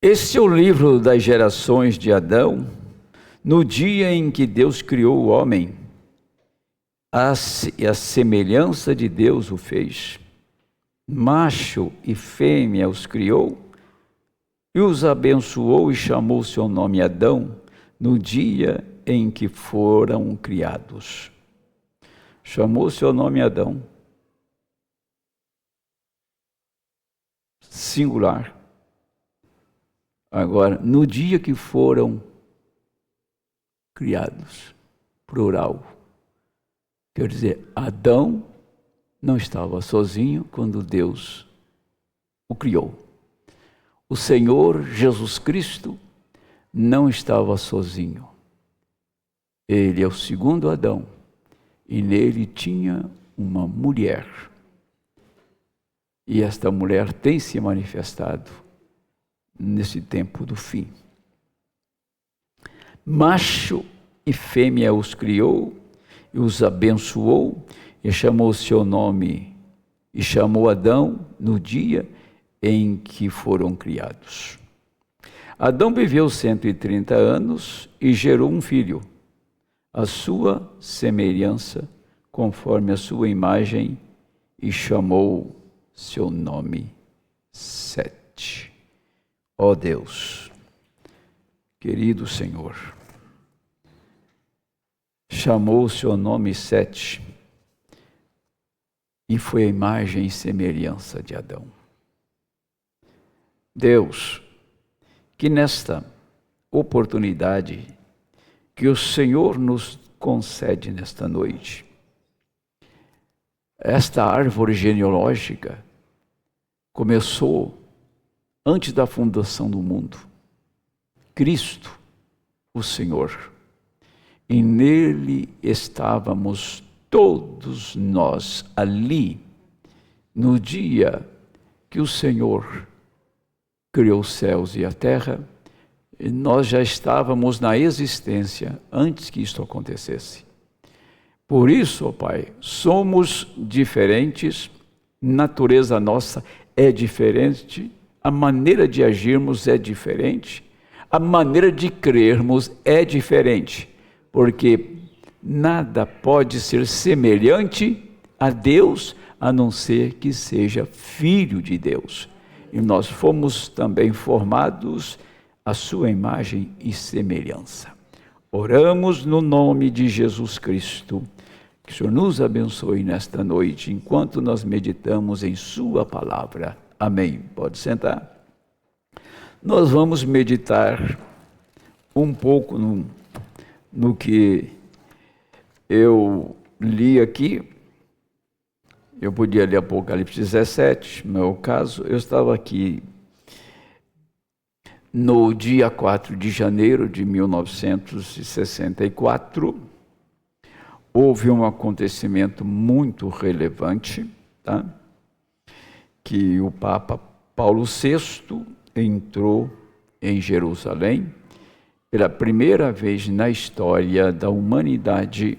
Este é o livro das gerações de Adão, no dia em que Deus criou o homem, a semelhança de Deus o fez. Macho e fêmea os criou, e os abençoou e chamou seu nome Adão, no dia em que foram criados. Chamou seu nome Adão. Singular. Agora, no dia que foram criados, plural. Quer dizer, Adão não estava sozinho quando Deus o criou. O Senhor Jesus Cristo não estava sozinho. Ele é o segundo Adão e nele tinha uma mulher. E esta mulher tem se manifestado nesse tempo do fim. Macho e fêmea os criou e os abençoou e chamou o seu nome e chamou Adão no dia em que foram criados. Adão viveu 130 anos e gerou um filho, a sua semelhança, conforme a sua imagem, e chamou seu nome Sete. Ó Deus, querido Senhor, chamou o seu nome Sete, e foi a imagem e semelhança de Adão. Deus, que nesta oportunidade que o Senhor nos concede nesta noite, esta árvore genealógica começou antes da fundação do mundo. Cristo, o Senhor, e nele estávamos todos nós ali, no dia que o Senhor criou os céus e a terra, e nós já estávamos na existência antes que isto acontecesse. Por isso, ó Pai, somos diferentes, natureza nossa é diferente, a maneira de agirmos é diferente, a maneira de crermos é diferente, porque nada pode ser semelhante a Deus, a não ser que seja filho de Deus. E nós fomos também formados à sua imagem e semelhança. Oramos no nome de Jesus Cristo, que o Senhor nos abençoe nesta noite, enquanto nós meditamos em sua palavra. Amém. Pode sentar. Nós vamos meditar um pouco no que eu li aqui. Eu podia ler Apocalipse 17, no meu caso, eu estava aqui no dia 4 de janeiro de 1964, houve um acontecimento muito relevante, tá? Que o Papa Paulo VI entrou em Jerusalém, pela primeira vez na história da humanidade,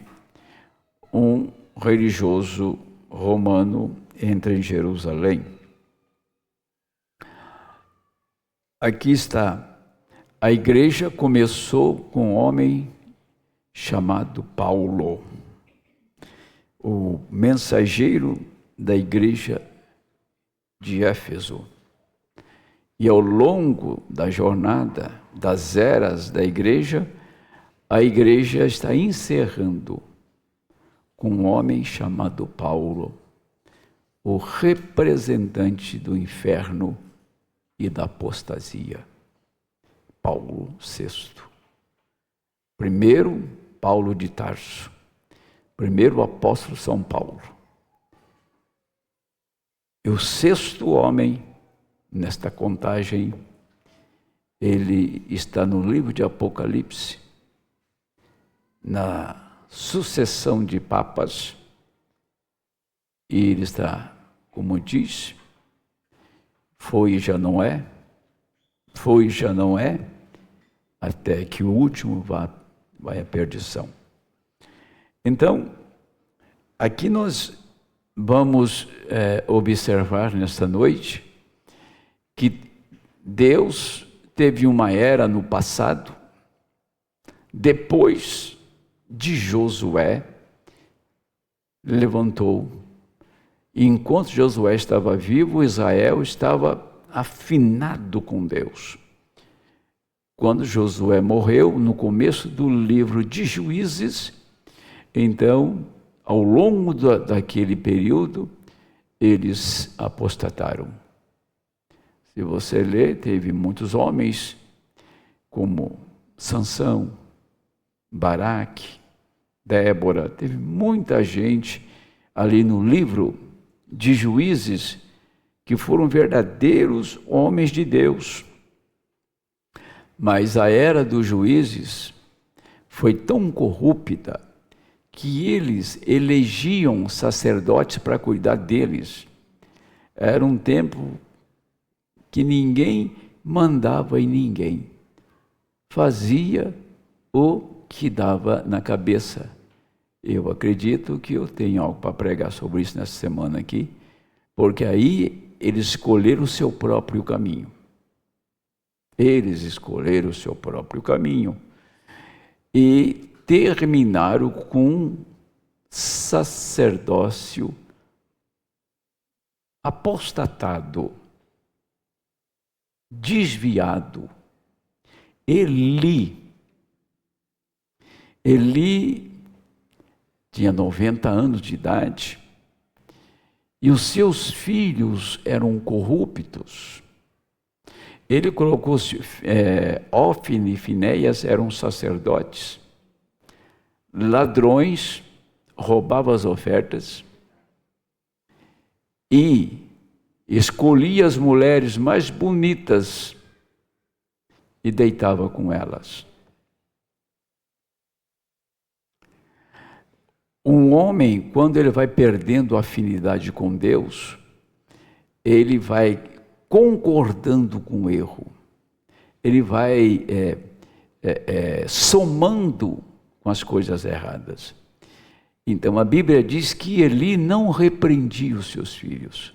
um religioso romano entra em Jerusalém. Aqui está, a igreja começou com um homem chamado Paulo, o mensageiro da igreja de Éfeso. E ao longo da jornada, das eras da igreja, a igreja está encerrando com um homem chamado Paulo, o representante do inferno e da apostasia. Paulo VI. Primeiro, Paulo de Tarso. Primeiro apóstolo São Paulo. E o sexto homem, nesta contagem, ele está no livro de Apocalipse, na sucessão de papas, e ele está, como diz, foi e já não é, foi e já não é, até que o último vai à perdição. Então, aqui nós vamos observar nesta noite que Deus teve uma era no passado, depois de Josué, levantou. E enquanto Josué estava vivo, Israel estava afinado com Deus. Quando Josué morreu, no começo do livro de Juízes, então, ao longo daquele período, eles apostataram. Se você ler, teve muitos homens, como Sansão, Baraque, Débora, teve muita gente ali no livro de Juízes que foram verdadeiros homens de Deus. Mas a era dos juízes foi tão corrupta que eles elegiam sacerdotes para cuidar deles. Era um tempo que ninguém mandava em ninguém. Fazia o que dava na cabeça. Eu acredito que eu tenho algo para pregar sobre isso nessa semana aqui, porque aí eles escolheram o seu próprio caminho. Eles escolheram o seu próprio caminho e terminaram com sacerdócio apostatado, desviado. Eli tinha 90 anos de idade e os seus filhos eram corruptos. Ele colocou Ófine e Finéias, eram sacerdotes, ladrões, roubavam as ofertas e escolhia as mulheres mais bonitas e deitava com elas. Um homem, quando ele vai perdendo a afinidade com Deus, ele vai concordando com o erro, ele vai somando com as coisas erradas. Então a Bíblia diz que Eli não repreendia os seus filhos.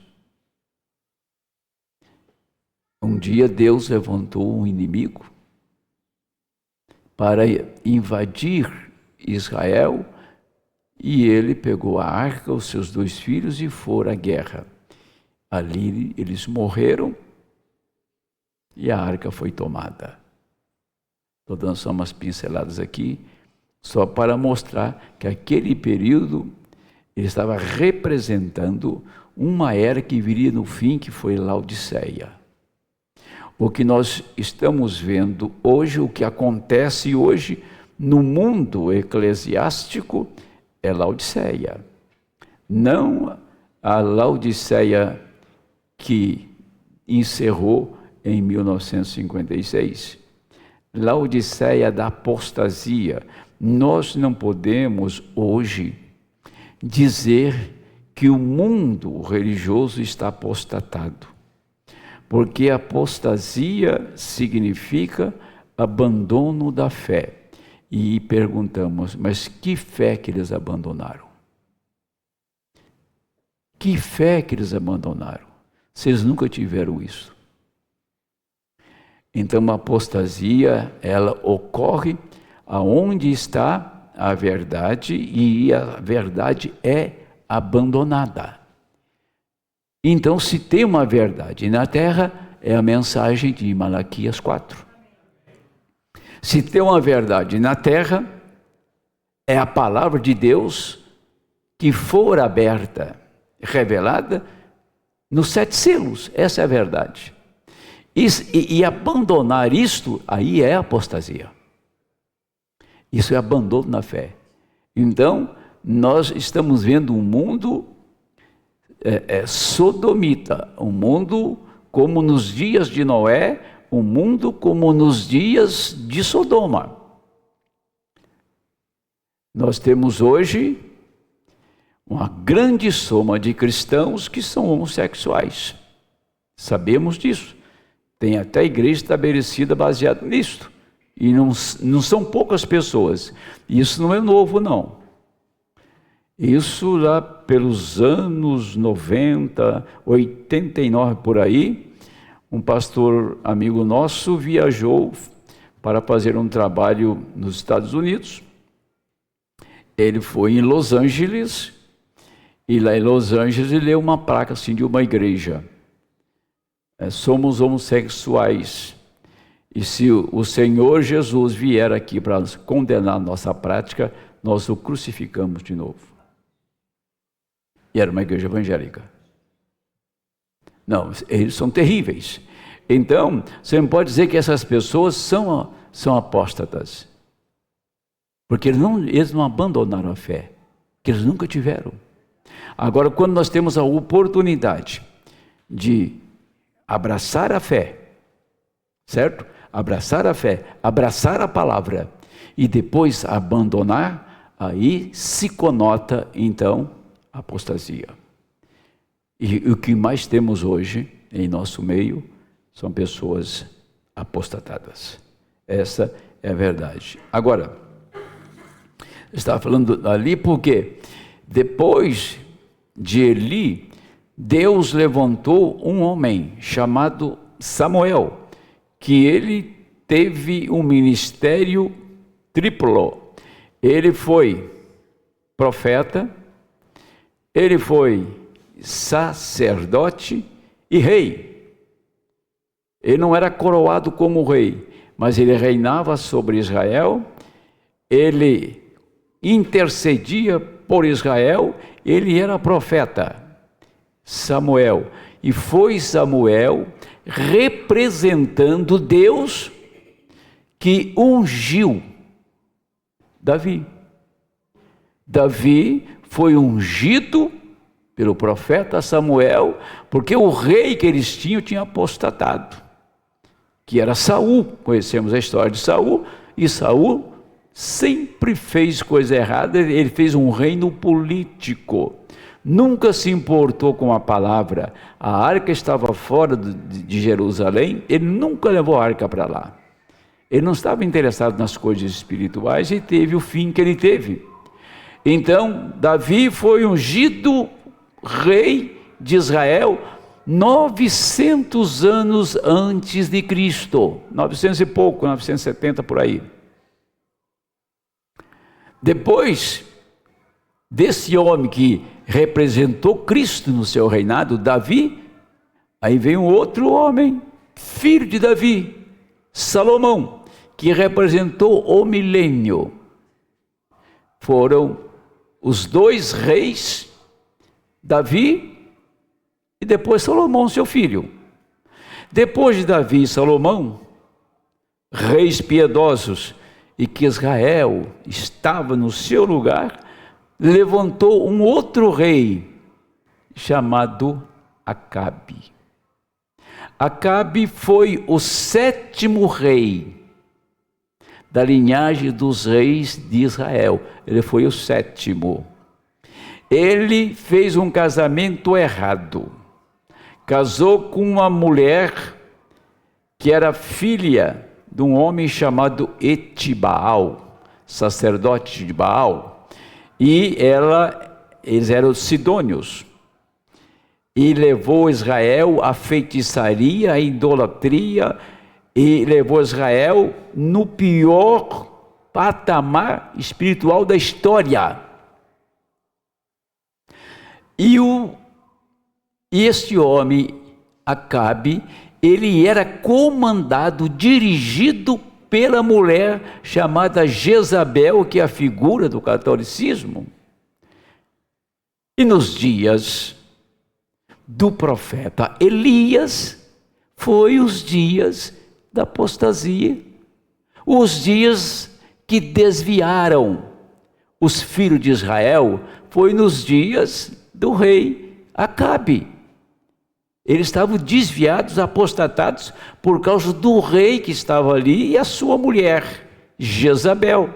Um dia Deus levantou um inimigo para invadir Israel e ele pegou a arca, os seus 2 filhos e foram à guerra. Ali eles morreram e a arca foi tomada. Estou dando só umas pinceladas aqui, só para mostrar que aquele período ele estava representando uma era que viria no fim, que foi Laodiceia. O que nós estamos vendo hoje, o que acontece hoje no mundo eclesiástico é Laodiceia. Não a Laodiceia que encerrou em 1956. Laodiceia da apostasia. Nós não podemos hoje dizer que o mundo religioso está apostatado, porque apostasia significa abandono da fé. E perguntamos, mas que fé que eles abandonaram? Que fé que eles abandonaram? Vocês nunca tiveram isso. Então a apostasia, ela ocorre aonde está a verdade e a verdade é abandonada. Então, se tem uma verdade na terra, é a mensagem de Malaquias 4. Se tem uma verdade na terra, é a palavra de Deus que for aberta, revelada, nos 7 selos. Essa é a verdade. E abandonar isto, aí é apostasia. Isso é abandono na fé. Então, nós estamos vendo um mundo sodomita, um mundo como nos dias de Noé, um mundo como nos dias de Sodoma. Nós temos hoje uma grande soma de cristãos que são homossexuais. Sabemos disso. Tem até igreja estabelecida baseada nisto. E não são poucas pessoas. Isso não é novo, não. Isso lá pelos anos 90, 89 por aí, um pastor amigo nosso viajou para fazer um trabalho nos Estados Unidos. Ele foi em Los Angeles, e lá em Los Angeles ele leu uma placa assim de uma igreja. Somos homossexuais, e se o Senhor Jesus vier aqui para condenar a nossa prática, nós o crucificamos de novo. E era uma igreja evangélica. Não, eles são terríveis. Então, você não pode dizer que essas pessoas são apóstatas. Porque eles não abandonaram a fé, que eles nunca tiveram. Agora, quando nós temos a oportunidade de abraçar a fé, certo? Abraçar a fé, abraçar a palavra e depois abandonar, aí se conota, então, apostasia. E o que mais temos hoje em nosso meio são pessoas apostatadas. Essa é a verdade. Agora, eu estava falando ali porque depois de Eli, Deus levantou um homem chamado Samuel, que ele teve um ministério triplo. Ele foi profeta, ele foi sacerdote e rei. Ele não era coroado como rei, mas ele reinava sobre Israel, ele intercedia por Israel, ele era profeta. Samuel. E foi Samuel representando Deus que ungiu Davi. Davi foi ungido pelo profeta Samuel, porque o rei que eles tinha apostatado, que era Saul. Conhecemos a história de Saul, e Saul sempre fez coisa errada, ele fez um reino político, nunca se importou com a palavra. A arca estava fora de Jerusalém, ele nunca levou a arca para lá. Ele não estava interessado nas coisas espirituais e teve o fim que ele teve. Então, Davi foi ungido rei de Israel 900 anos antes de Cristo, 900 e pouco, 970 por aí. Depois desse homem que representou Cristo no seu reinado, Davi, aí vem um outro homem, filho de Davi, Salomão, que representou o milênio. Foram os dois reis, Davi e depois Salomão, seu filho. Depois de Davi e Salomão, reis piedosos, e que Israel estava no seu lugar, levantou um outro rei, chamado Acabe. Acabe foi o 7º rei da linhagem dos reis de Israel. Ele foi o 7º. Ele fez um casamento errado. Casou com uma mulher que era filha de um homem chamado Etibaal, sacerdote de Baal. E eles eram sidônios. E levou Israel à feitiçaria, à idolatria, e levou Israel no pior patamar espiritual da história. E este homem, Acabe, ele era comandado, dirigido pela mulher chamada Jezabel, que é a figura do catolicismo. E nos dias do profeta Elias, foi os dias da apostasia, os dias que desviaram os filhos de Israel, foi nos dias do rei Acabe. Eles estavam desviados, apostatados, por causa do rei que estava ali e a sua mulher, Jezabel.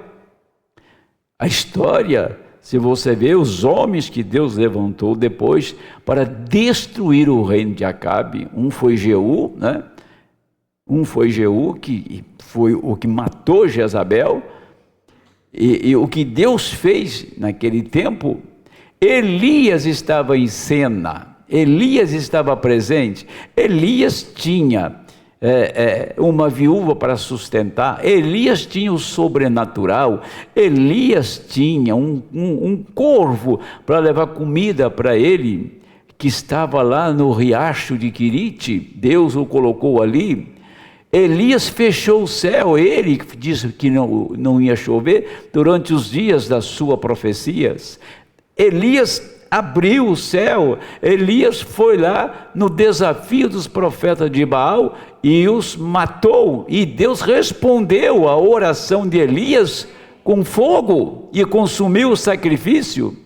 A história, se você ver, os homens que Deus levantou depois para destruir o reino de Acabe, um foi Jeú, né? Um foi Jeú, que foi o que matou Jezabel, e o que Deus fez naquele tempo, Elias estava em cena. Elias estava presente. Elias tinha uma viúva para sustentar. Elias tinha o sobrenatural. Elias tinha um corvo para levar comida para ele, que estava lá no riacho de Querite. Deus o colocou ali. Elias fechou o céu. Ele disse que não ia chover durante os dias das suas profecias. Elias abriu o céu. Elias foi lá no desafio dos profetas de Baal e os matou. E Deus respondeu à oração de Elias com fogo e consumiu o sacrifício.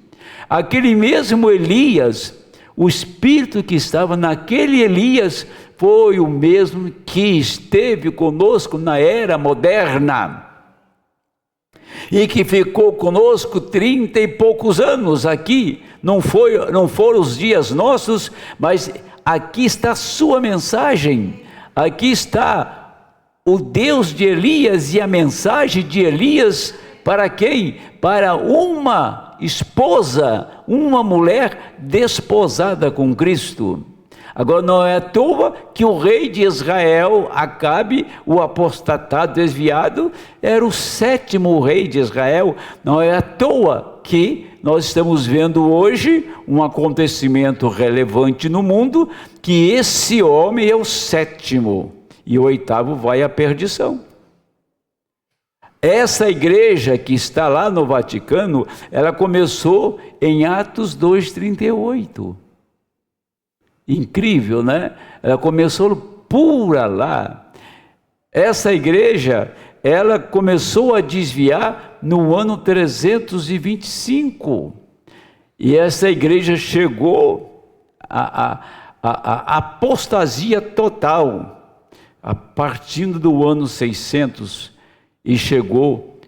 Aquele mesmo Elias, o Espírito que estava naquele Elias, foi o mesmo que esteve conosco na era moderna e que ficou conosco 30 e poucos anos aqui. Não foram os dias nossos, mas aqui está a sua mensagem. Aqui está o Deus de Elias e a mensagem de Elias para quem? Para uma esposa, uma mulher desposada com Cristo. Agora, não é à toa que o rei de Israel, Acabe, o apostatado, desviado, era o 7º rei de Israel. Não é à toa que nós estamos vendo hoje um acontecimento relevante no mundo, que esse homem é o 7º e o 8º vai à perdição. Essa igreja que está lá no Vaticano, ela começou em Atos 2:38. Incrível, né? Ela começou pura lá. Essa igreja, ela começou a desviar no ano 325. E essa igreja chegou à apostasia total, partindo do ano 600, e chegou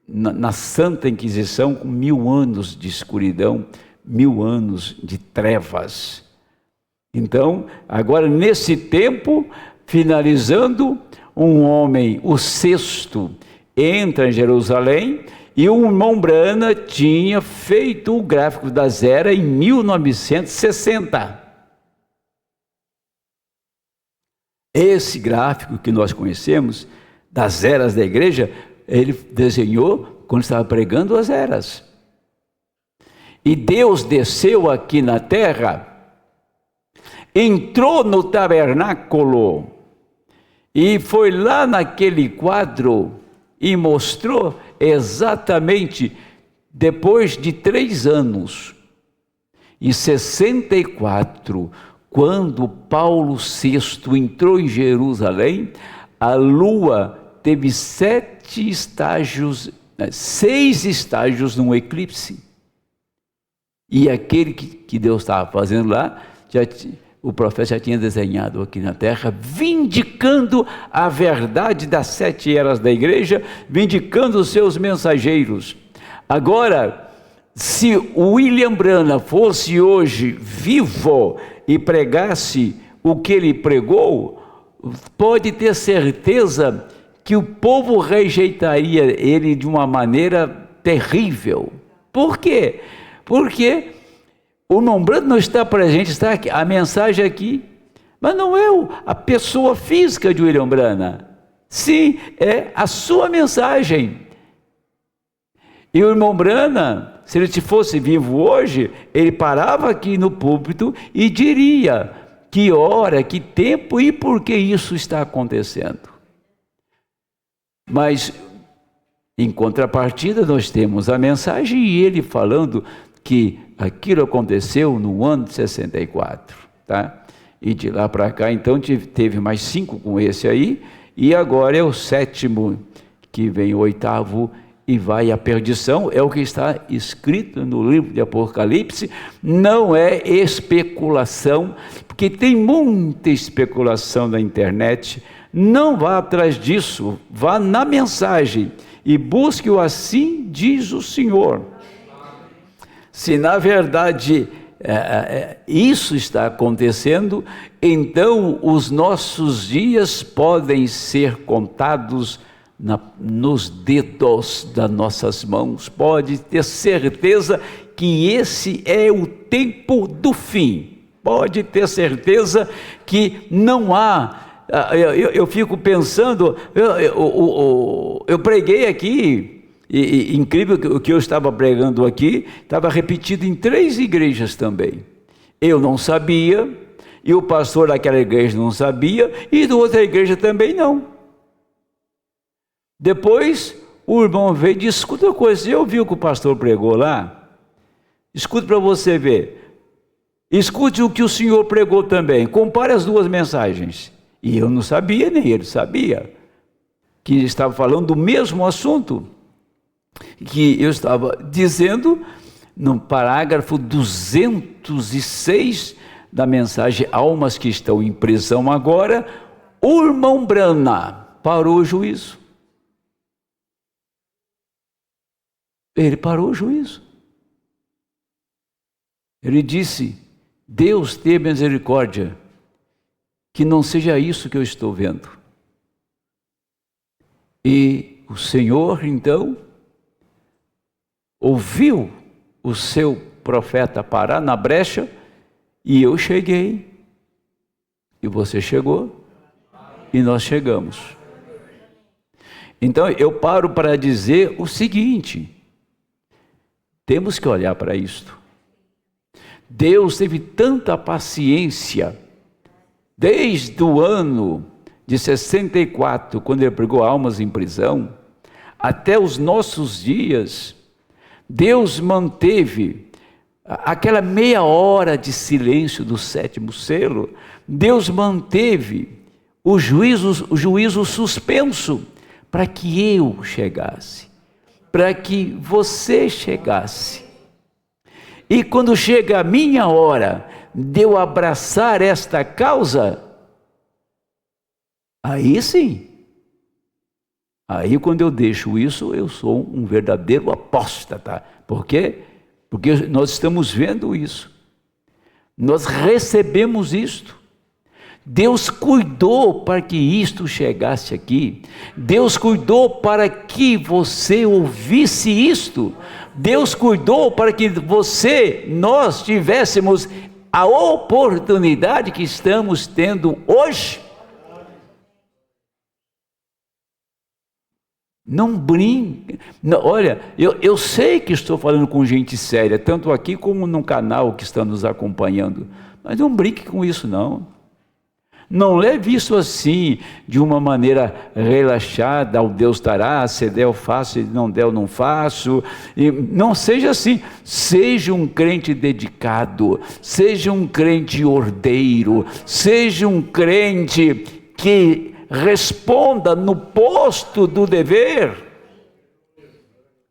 na Santa Inquisição com 1000 anos de escuridão, 1000 anos de trevas. Então, agora nesse tempo, finalizando, um homem, o 6º, entra em Jerusalém, e o irmão Brana tinha feito o gráfico das eras em 1960. Esse gráfico que nós conhecemos, das eras da igreja, ele desenhou quando estava pregando as eras. E Deus desceu aqui na terra, entrou no tabernáculo, e foi lá naquele quadro e mostrou exatamente depois de 3 anos, em 64, quando Paulo VI entrou em Jerusalém, a lua teve 6 estágios num eclipse. E aquele que Deus estava fazendo lá, o profeta já tinha desenhado aqui na terra, vindicando a verdade das 7 eras da igreja, vindicando os seus mensageiros. Agora, se o William Branham fosse hoje vivo e pregasse o que ele pregou, pode ter certeza que o povo rejeitaria ele de uma maneira terrível. Por quê? Porque o irmão Branham não está presente, está aqui, a mensagem aqui, mas não é a pessoa física de William Branham. Sim, é a sua mensagem. E o irmão Branham, se ele fosse vivo hoje, ele parava aqui no púlpito e diria que hora, que tempo e por que isso está acontecendo. Mas, em contrapartida, nós temos a mensagem e ele falando que aquilo aconteceu no ano de 64, tá? E de lá para cá, então, teve mais 5 com esse aí, e agora é o 7º, que vem o 8º e vai à perdição. É o que está escrito no livro de Apocalipse, não é especulação, porque tem muita especulação na internet. Não vá atrás disso, vá na mensagem e busque-o, assim diz o Senhor. Se na verdade isso está acontecendo, então os nossos dias podem ser contados nos dedos das nossas mãos. Pode ter certeza que esse é o tempo do fim. Pode ter certeza que não há. Eu fico pensando, eu preguei aqui, e incrível que o que eu estava pregando aqui, estava repetido em 3 igrejas também. Eu não sabia, e o pastor daquela igreja não sabia, e da outra igreja também não. Depois o irmão veio e disse: escuta uma coisa, você ouviu o que o pastor pregou lá? Escute para você ver. Escute o que o senhor pregou também. Compare as 2 mensagens. E eu não sabia, nem ele sabia, que estava falando do mesmo assunto que eu estava dizendo no parágrafo 206 da mensagem Almas que estão em prisão agora. O irmão Brana parou o juízo. Ele parou o juízo. Ele disse: Deus tenha misericórdia, que não seja isso que eu estou vendo. E o Senhor, então, ouviu o seu profeta parar na brecha, e eu cheguei, e você chegou, e nós chegamos. Então, eu paro para dizer o seguinte: temos que olhar para isto. Deus teve tanta paciência, desde o ano de 64, quando ele pregou almas em prisão, até os nossos dias. Deus manteve aquela meia hora de silêncio do 7º selo. Deus manteve o juízo suspenso, para que eu chegasse, para que você chegasse. E quando chega a minha hora de eu abraçar esta causa, aí sim, aí quando eu deixo isso, eu sou um verdadeiro apóstata. Por quê? Porque nós estamos vendo isso, nós recebemos isto. Deus cuidou para que isto chegasse aqui. Deus cuidou para que você ouvisse isto. Deus cuidou para que nós tivéssemos a oportunidade que estamos tendo hoje. Não brinque. Olha, eu sei que estou falando com gente séria, tanto aqui como no canal que está nos acompanhando, mas não brinque com isso não. Não leve isso assim, de uma maneira relaxada: ao Deus dará, se der eu faço, se não der eu não faço. E não seja assim. Seja um crente dedicado, seja um crente ordeiro, seja um crente que responda no posto do dever,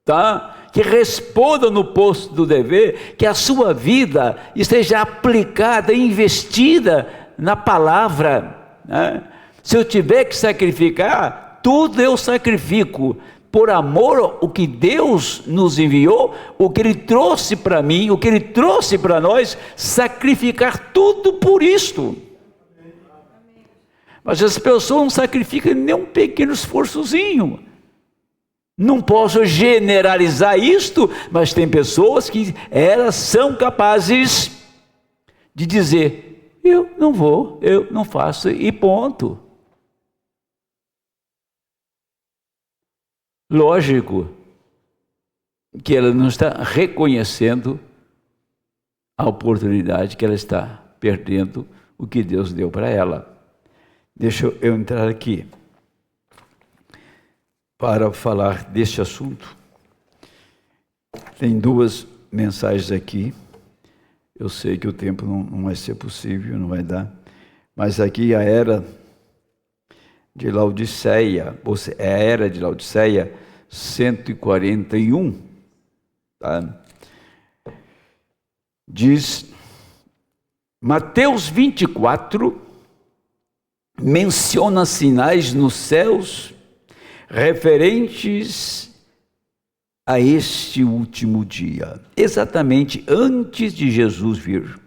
tá? Que responda no posto do dever, que a sua vida esteja aplicada, investida na palavra, né? Se eu tiver que sacrificar, tudo eu sacrifico, por amor ao que Deus nos enviou, o que Ele trouxe para mim, o que Ele trouxe para nós, sacrificar tudo por isto. Mas as pessoas não sacrificam nem um pequeno esforçozinho. Não posso generalizar isto, mas tem pessoas que elas são capazes de dizer: eu não vou, eu não faço, e ponto. Lógico que ela não está reconhecendo a oportunidade que ela está perdendo, o que Deus deu para ela. Deixa eu entrar aqui para falar deste assunto. Tem 2 mensagens aqui. Eu sei que o tempo não vai ser possível, não vai dar. Mas aqui a era de Laodiceia, a era de Laodiceia 141, tá? Diz, Mateus 24, menciona sinais nos céus referentes a este último dia, exatamente antes de Jesus vir.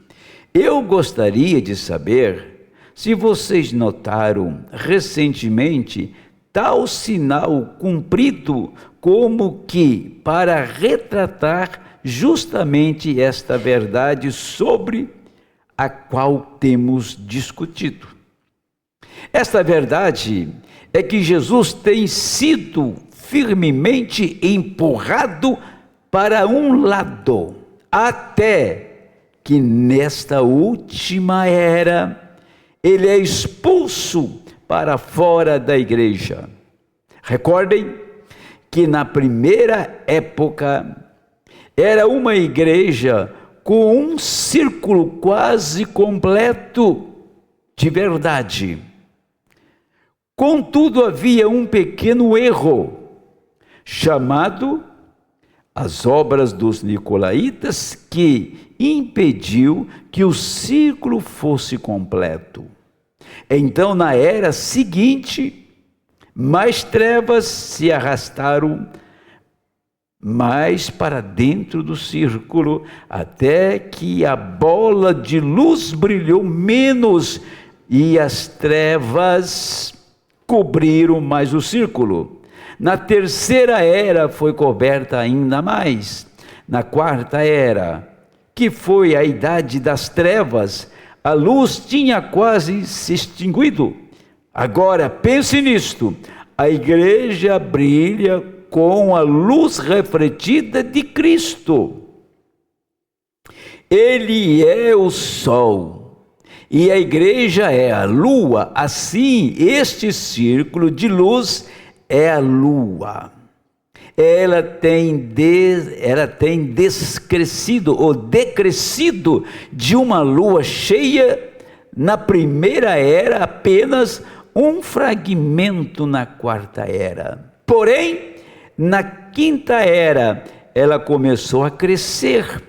Eu gostaria de saber se vocês notaram recentemente tal sinal cumprido como que para retratar justamente esta verdade sobre a qual temos discutido. Esta verdade é que Jesus tem sido firmemente empurrado para um lado, até que nesta última era ele é expulso para fora da igreja. Recordem que na primeira época era uma igreja com um círculo quase completo de verdade. Contudo, havia um pequeno erro, chamado as obras dos nicolaítas, que impediu que o círculo fosse completo. Então, na era seguinte, mais trevas se arrastaram mais para dentro do círculo, até que a bola de luz brilhou menos e as trevas cobriram mais o círculo. Na terceira era foi coberta ainda mais. Na quarta era, que foi a idade das trevas, a luz tinha quase se extinguido. Agora pense nisto: a igreja brilha com a luz refletida de Cristo. Ele é o sol e a igreja é a lua. Assim, este círculo de luz é a lua. Ela tem descrescido ou decrescido de uma lua cheia. Na primeira era, apenas um fragmento na quarta era. Porém, na quinta era, ela começou a crescer.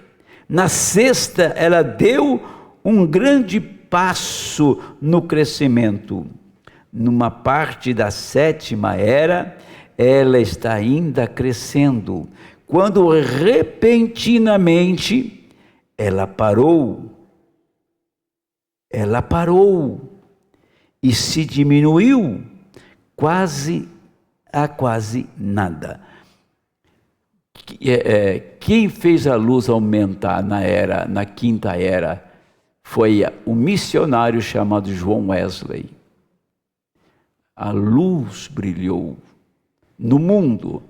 Na sexta, ela deu um grande passo no crescimento. Numa parte da sétima era, ela está ainda crescendo, quando repentinamente ela parou e se diminuiu quase nada. Quem fez a luz aumentar na quinta era foi um missionário chamado João Wesley. A luz brilhou no mundo.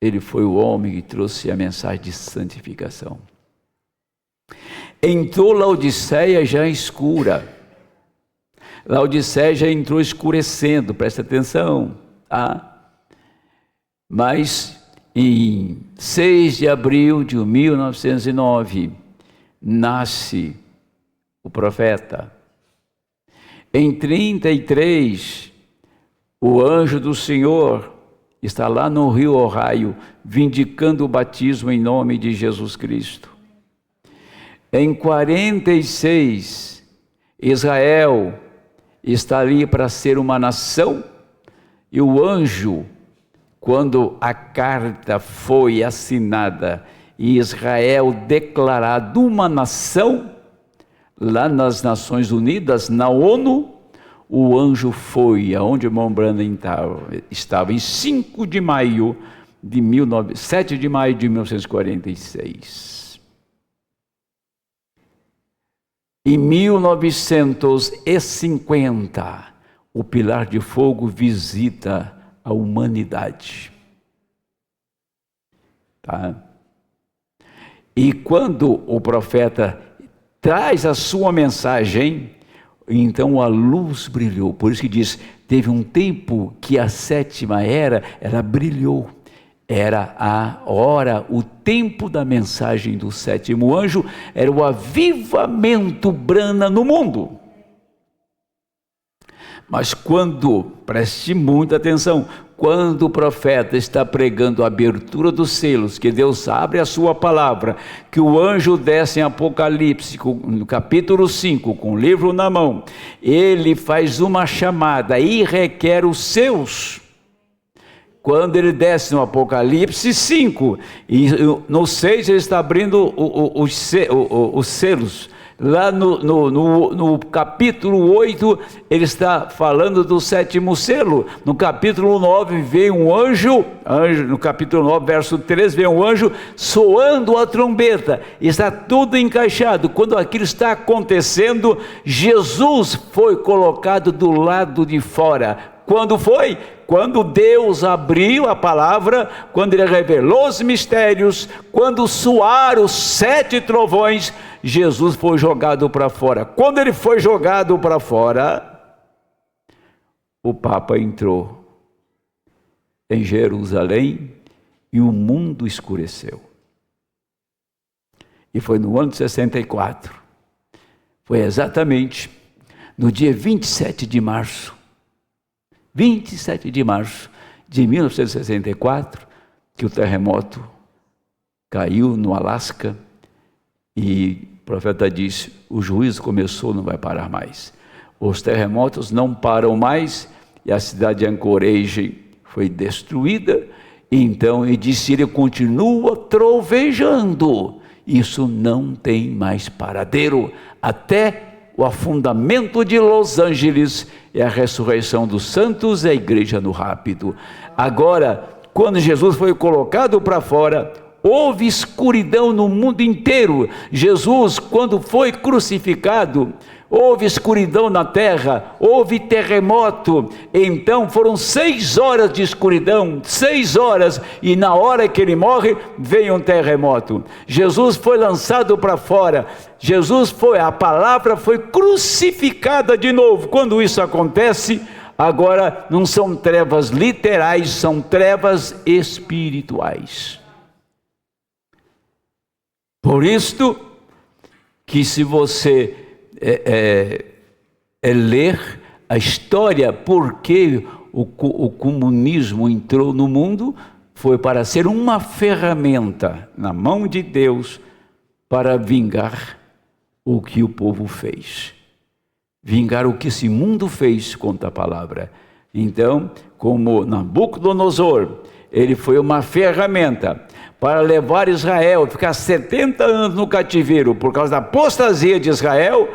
Ele foi o homem que trouxe a mensagem de santificação. Entrou Laodiceia já escura. Laodiceia já entrou escurecendo, presta atenção. Mas em 6 de abril de 1909, nasce o profeta. Em 33, o anjo do Senhor está lá no Rio Ohio, vindicando o batismo em nome de Jesus Cristo. Em 46, Israel está ali para ser uma nação, e o anjo, quando a carta foi assinada e Israel declarado uma nação, lá nas Nações Unidas, na ONU, o anjo foi aonde o irmão Branham estava em 7 de maio de 1946. Em 1950, o pilar de fogo visita a humanidade. E quando o profeta traz a sua mensagem, então a luz brilhou. Por isso que diz, teve um tempo que a sétima era, ela brilhou. Era a hora, o tempo da mensagem do sétimo anjo, era o avivamento Branham no mundo. Mas preste muita atenção, quando o profeta está pregando a abertura dos selos, que Deus abre a sua palavra, que o anjo desce em Apocalipse, no capítulo 5, com o livro na mão, ele faz uma chamada e requer os seus. Quando ele desce no Apocalipse 5, e no 6 ele está abrindo os selos, Lá no capítulo 8, ele está falando do 7º selo. No capítulo 9, vem um anjo, no capítulo 9, verso 3, vem um anjo soando a trombeta. Está tudo encaixado. Quando aquilo está acontecendo, Jesus foi colocado do lado de fora. Quando foi? Quando Deus abriu a palavra, quando Ele revelou os mistérios, quando soaram os 7 trovões, Jesus foi jogado para fora. Quando Ele foi jogado para fora, o Papa entrou em Jerusalém e o mundo escureceu. E foi no ano de 64. Foi exatamente no dia 27 de março. 27 de março de 1964, que o terremoto caiu no Alasca e o profeta disse, o juízo começou, não vai parar mais. Os terremotos não param mais e a cidade de Anchorage foi destruída. Então ele disse, ele continua trovejando. Isso não tem mais paradeiro até o afundamento de Los Angeles e a ressurreição dos santos e a igreja no rápido. Agora, quando Jesus foi colocado para fora, houve escuridão no mundo inteiro. Jesus, quando foi crucificado, houve escuridão na terra, houve terremoto. Então foram 6 horas de escuridão, 6 horas, e na hora que ele morre, veio um terremoto. Jesus foi lançado para fora. A palavra foi crucificada de novo. Quando isso acontece, agora não são trevas literais, são trevas espirituais. Por isto que se você ler a história, porque o comunismo entrou no mundo, foi para ser uma ferramenta na mão de Deus para vingar o que o povo fez. Vingar o que esse mundo fez contra a palavra. Então, como Nabucodonosor, ele foi uma ferramenta para levar Israel, ficar 70 anos no cativeiro, por causa da apostasia de Israel,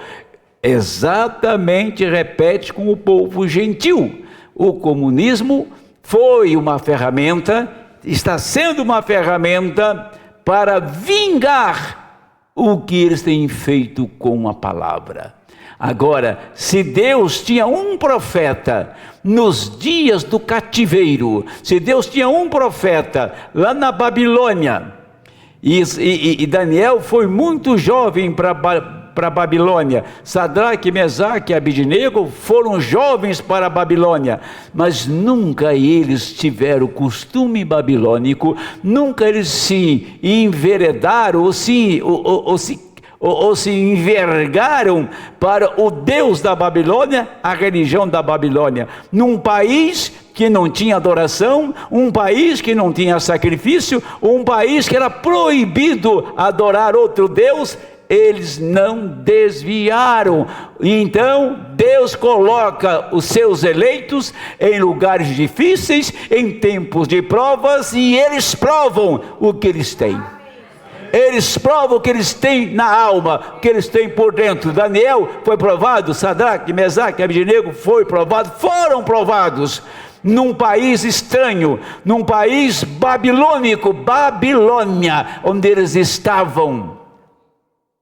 exatamente repete com o povo gentil. O comunismo foi uma ferramenta, está sendo uma ferramenta para vingar o que eles têm feito com a palavra. Agora, se Deus tinha um profeta nos dias do cativeiro, se Deus tinha um profeta lá na Babilônia, e Daniel foi muito jovem para a Babilônia, Sadraque, Mesaque e Abednego foram jovens para a Babilônia, mas nunca eles tiveram costume babilônico, nunca eles se enveredaram ou se envergaram para o Deus da Babilônia, a religião da Babilônia, num país que não tinha adoração, um país que não tinha sacrifício, um país que era proibido adorar outro Deus. Eles não desviaram. Então Deus coloca os seus eleitos em lugares difíceis, em tempos de provas, e eles provam o que eles têm. Eles provam o que eles têm na alma, o que eles têm por dentro. Daniel foi provado, Sadraque, Mesaque e Abednego foram provados num país estranho, num país babilônico, Babilônia, onde eles estavam.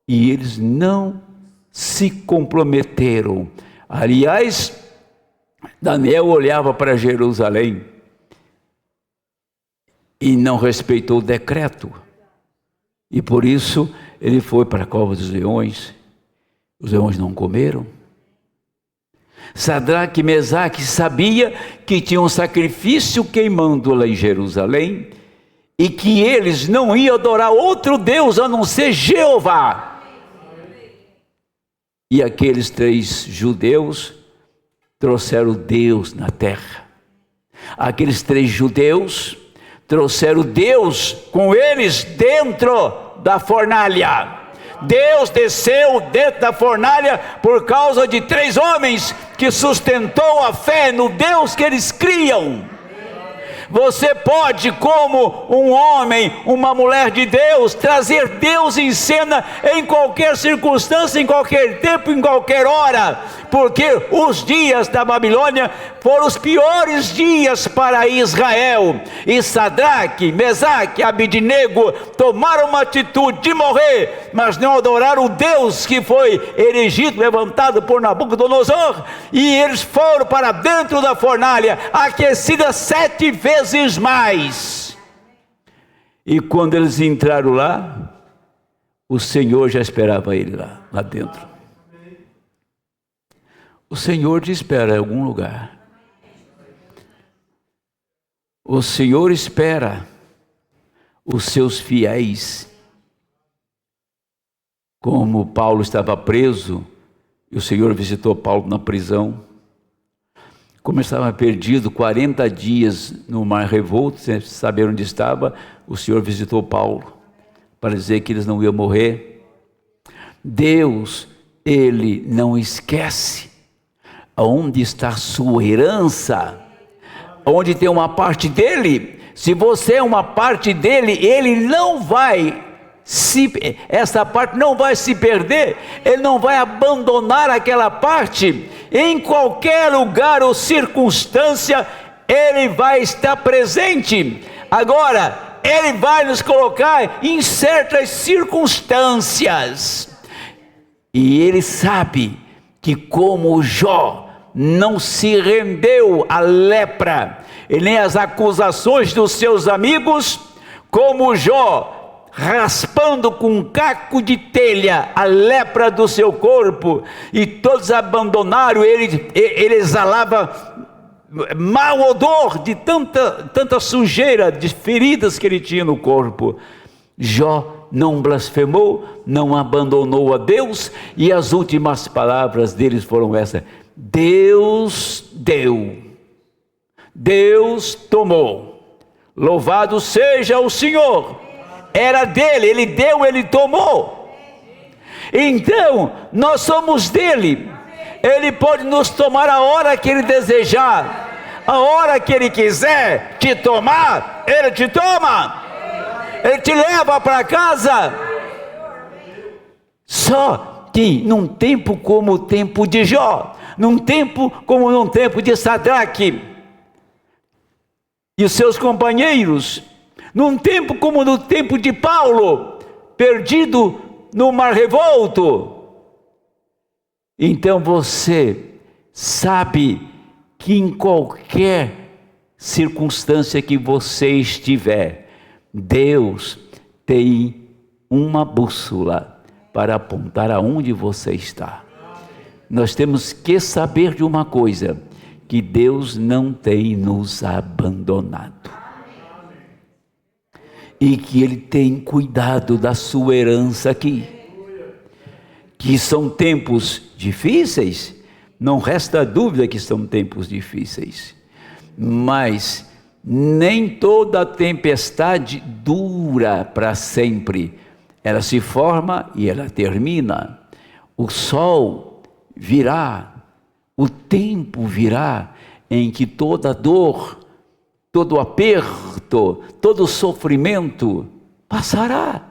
E eles não se comprometeram. Aliás, Daniel olhava para Jerusalém e não respeitou o decreto. E por isso ele foi para a cova dos leões. Os leões não comeram. Sadraque e Mesaque sabia que tinha um sacrifício queimando lá em Jerusalém e que eles não iam adorar outro Deus a não ser Jeová. E aqueles 3 judeus trouxeram Deus na terra. Aqueles 3 judeus trouxeram Deus com eles dentro da fornalha. Deus desceu dentro da fornalha por causa de 3 homens que sustentou a fé no Deus que eles criam. Você pode, como um homem, uma mulher de Deus, trazer Deus em cena em qualquer circunstância, em qualquer tempo, em qualquer hora, porque os dias da Babilônia foram os piores dias para Israel. E Sadraque, Mesaque, Abidnego tomaram uma atitude de morrer, mas não adoraram o Deus que foi erigido, levantado por Nabucodonosor, e eles foram para dentro da fornalha, aquecida 7 vezes mais. E quando eles entraram lá, o Senhor já esperava ele lá dentro. O Senhor te espera em algum lugar. O Senhor espera os seus fiéis. Como Paulo estava preso, e o Senhor visitou Paulo na prisão. Como estava perdido 40 dias no mar revolto, sem saber onde estava, o Senhor visitou Paulo, para dizer que eles não iam morrer. Deus, Ele não esquece aonde está a sua herança, onde tem uma parte dele. Se você é uma parte dele, ele não vai essa parte não vai se perder, ele não vai abandonar aquela parte. Em qualquer lugar ou circunstância, ele vai estar presente. Agora, ele vai nos colocar em certas circunstâncias, e ele sabe que, como Jó não se rendeu à lepra e nem às acusações dos seus amigos, como Jó, raspando com um caco de telha a lepra do seu corpo, e todos abandonaram, ele exalava mau odor de tanta sujeira, de feridas que ele tinha no corpo. Jó não blasfemou, não abandonou a Deus, e as últimas palavras deles foram essas: Deus deu, Deus tomou, louvado seja o Senhor. Era dele, ele deu, ele tomou. Então, nós somos dele. Ele pode nos tomar a hora que ele desejar, a hora que ele quiser te tomar, ele te toma. Ele te leva para casa. Só que num tempo como o tempo de Jó, num tempo como no tempo de Sadraque e os seus companheiros, num tempo como no tempo de Paulo, perdido no mar revolto. Então você sabe que em qualquer circunstância que você estiver, Deus tem uma bússola para apontar aonde você está. Nós temos que saber de uma coisa, que Deus não tem nos abandonado. E que Ele tem cuidado da sua herança aqui. Que são tempos difíceis, não resta dúvida que são tempos difíceis. Mas nem toda tempestade dura para sempre. Ela se forma e ela termina. O sol virá, o tempo virá em que toda dor, todo aperto, todo sofrimento passará.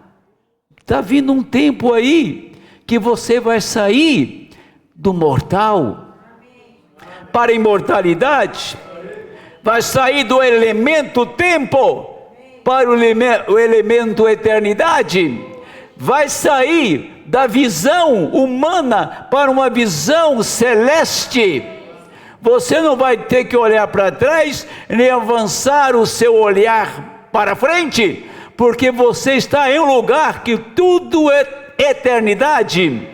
Está vindo um tempo aí que você vai sair do mortal para a imortalidade, vai sair do elemento tempo para o elemento eternidade, vai sair da visão humana para uma visão celeste. Você não vai ter que olhar para trás, nem avançar o seu olhar para frente, porque você está em um lugar que tudo é eternidade.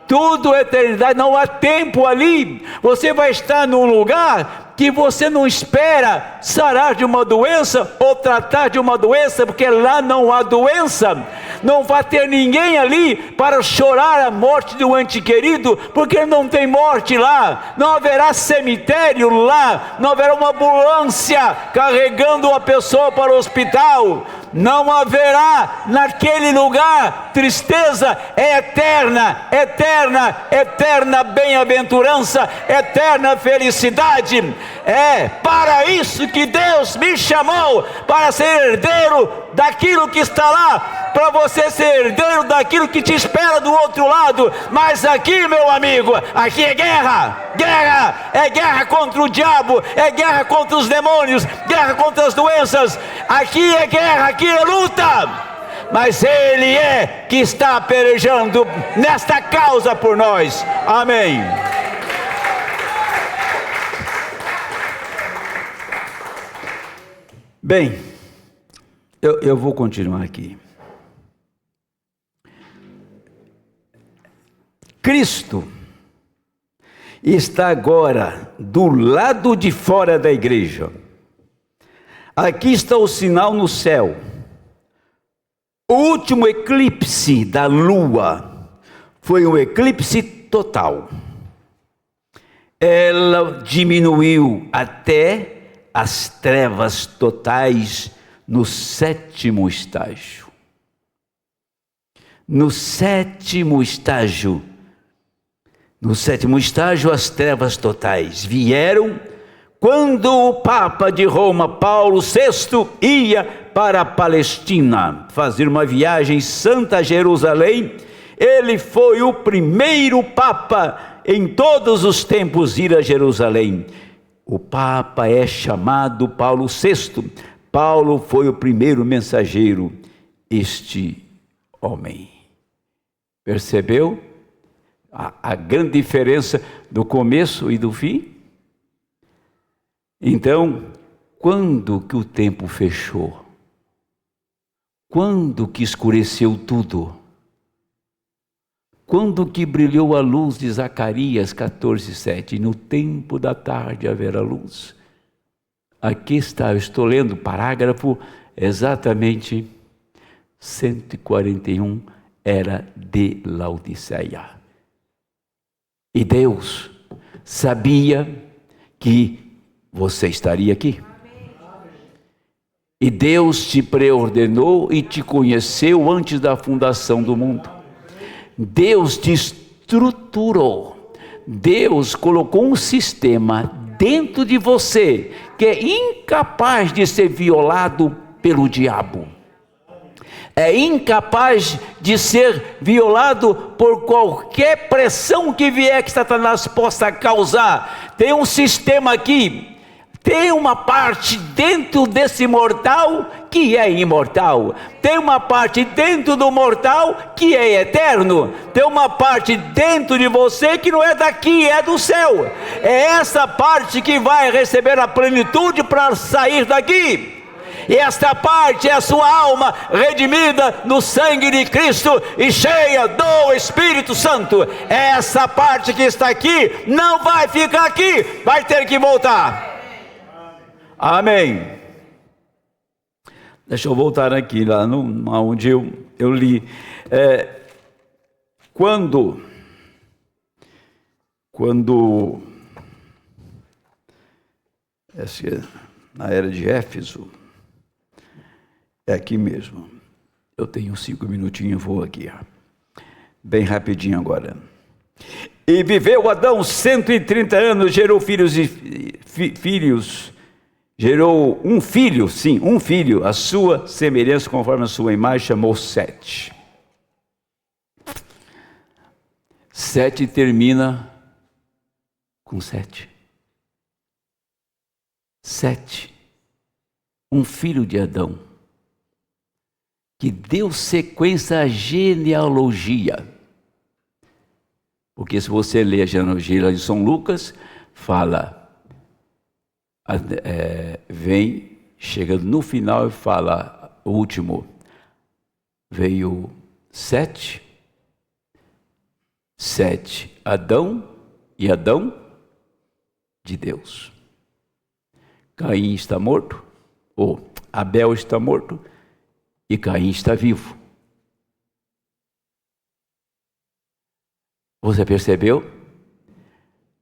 Tudo é eternidade, não há tempo ali. Você vai estar num lugar que você não espera sarar de uma doença ou tratar de uma doença, porque lá não há doença. Não vai ter ninguém ali para chorar a morte do ente querido, porque não tem morte lá. Não haverá cemitério lá, não haverá uma ambulância carregando a pessoa para o hospital. não haverá naquele lugar tristeza, é eterna, eterna, eterna bem-aventurança, eterna felicidade. É para isso que Deus me chamou, para ser herdeiro daquilo que está lá, para você ser herdeiro daquilo que te espera do outro lado. Mas aqui, meu amigo, aqui é guerra, guerra, é guerra contra o diabo, é guerra contra os demônios, guerra contra as doenças. Aqui é guerra, aqui é luta, mas Ele é que está pelejando nesta causa por nós. Amém. Bem, eu vou continuar aqui. Cristo está agora do lado de fora da igreja. Aqui está o sinal no céu. O último eclipse da lua foi um eclipse total. Ela diminuiu até as trevas totais no sétimo estágio. No sétimo estágio, as trevas totais vieram quando o Papa de Roma, Paulo VI, ia para a Palestina fazer uma viagem santa a Jerusalém. Ele foi o primeiro Papa em todos os tempos a ir a Jerusalém. O Papa é chamado Paulo VI. Paulo foi o primeiro mensageiro, este homem. Percebeu a grande diferença do começo e do fim? Então, quando que o tempo fechou? Quando que escureceu tudo? Quando que brilhou a luz de Zacarias 14:7? No tempo da tarde haverá luz. Aqui está, eu estou lendo o parágrafo exatamente 141, era de Laodiceia. E Deus sabia que você estaria aqui. E Deus te preordenou e te conheceu antes da fundação do mundo. Deus te estruturou. Deus colocou um sistema dentro de você que é incapaz de ser violado pelo diabo. É incapaz de ser violado por qualquer pressão que vier que Satanás possa causar. Tem um sistema aqui, tem uma parte dentro desse mortal que é imortal. Tem uma parte dentro do mortal que é eterno. Tem uma parte dentro de você que não é daqui, é do céu. É essa parte que vai receber a plenitude para sair daqui. E esta parte é a sua alma redimida no sangue de Cristo e cheia do Espírito Santo. Essa parte que está aqui não vai ficar aqui, vai ter que voltar. Amém. Deixa eu voltar aqui, lá onde eu li. Quando na era de Éfeso, é aqui mesmo. Eu tenho 5 minutinhos, vou aqui. Bem rapidinho agora. E viveu Adão 130 anos, gerou filhos e filhos. Gerou um filho, sim, um filho, a sua semelhança, conforme a sua imagem, chamou Sete. Sete termina com 7. 7. Um filho de Adão, que deu sequência à genealogia. Porque se você ler a genealogia de São Lucas, fala... vem chegando no final e fala, o último, veio Sete, Adão e Adão de Deus. Caim está morto, ou Abel está morto, e Caim está vivo. Você percebeu?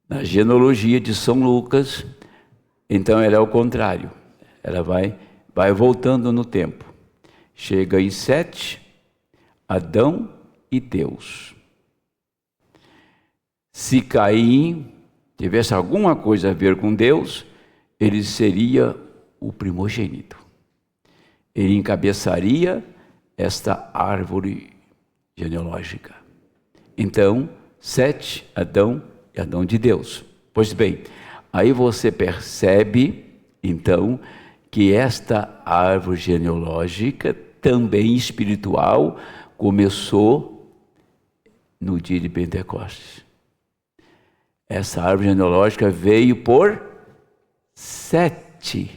Na genealogia de São Lucas, então ela é o contrário, ela vai voltando no tempo. chega em Sete, Adão e Deus. Se Caim tivesse alguma coisa a ver com Deus, ele seria o primogênito. Ele encabeçaria esta árvore genealógica. Então, Sete, Adão e Adão de Deus. Pois bem, aí você percebe, então, que esta árvore genealógica, também espiritual, começou no dia de Pentecostes. Essa árvore genealógica veio por 7